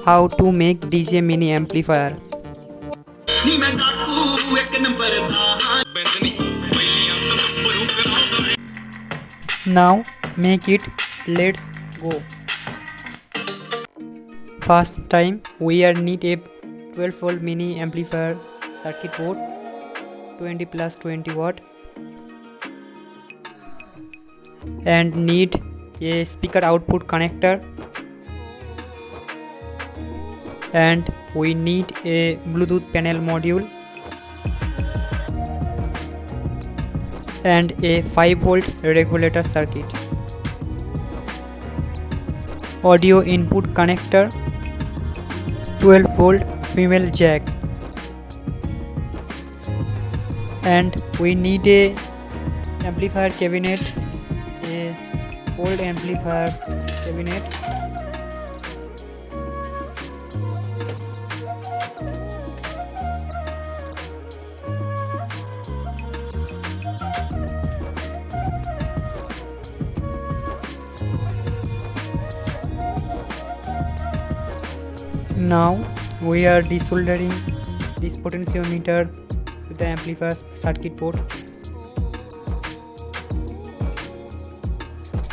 How to make DJ mini amplifier. Now make it. Let's go. First time we are need a 12 volt mini amplifier circuit board 20 plus 20 watt and need a speaker output connector and we need a Bluetooth panel module and a 5 volt regulator circuit, audio input connector, 12 volt female jack, and we need a amplifier cabinet, a old amplifier cabinet, now we are desoldering this potentiometer with the amplifier circuit board,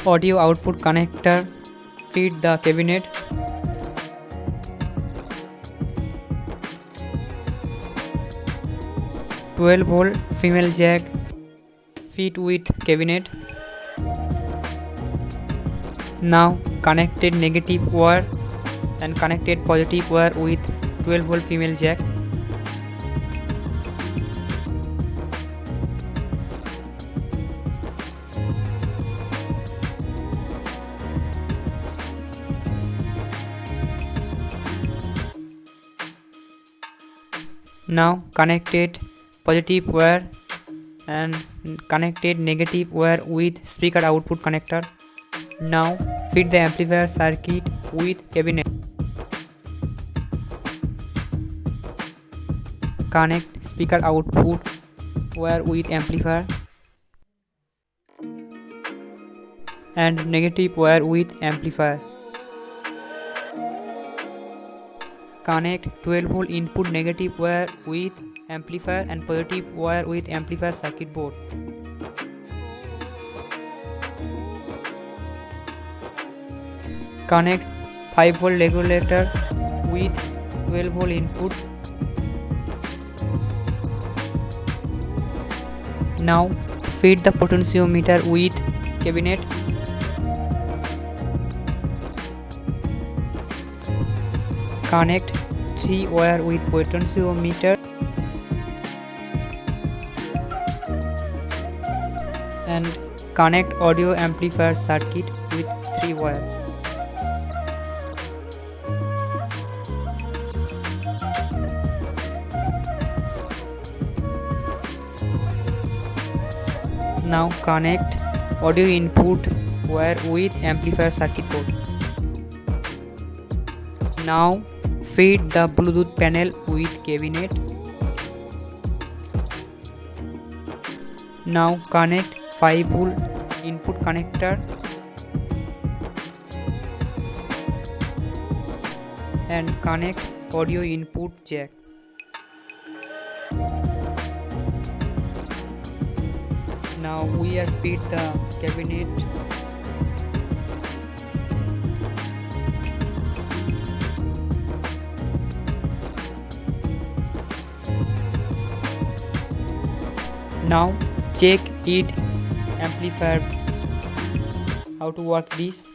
audio output connector, feed the cabinet, .12 volt female jack, feed with cabinet. Now connected negative wire and connected positive wire with 12 volt female jack. Now connected positive wire and connected negative wire with speaker output connector. Now feed the amplifier circuit with cabinet. Connect speaker output wire with amplifier and negative wire with amplifier. Connect 12 volt input negative wire with amplifier and positive wire with amplifier circuit board. Connect 5 volt regulator with 12 volt input. Now feed the potentiometer with cabinet. Connect 3 wire with potentiometer and connect audio amplifier circuit with 3 wire. Now connect audio input wire with amplifier circuit board. Now feed the Bluetooth panel with cabinet. Now connect 5 volt input connector and connect audio input jack. Now we are feed the cabinet. Now check it amplifier how to work this.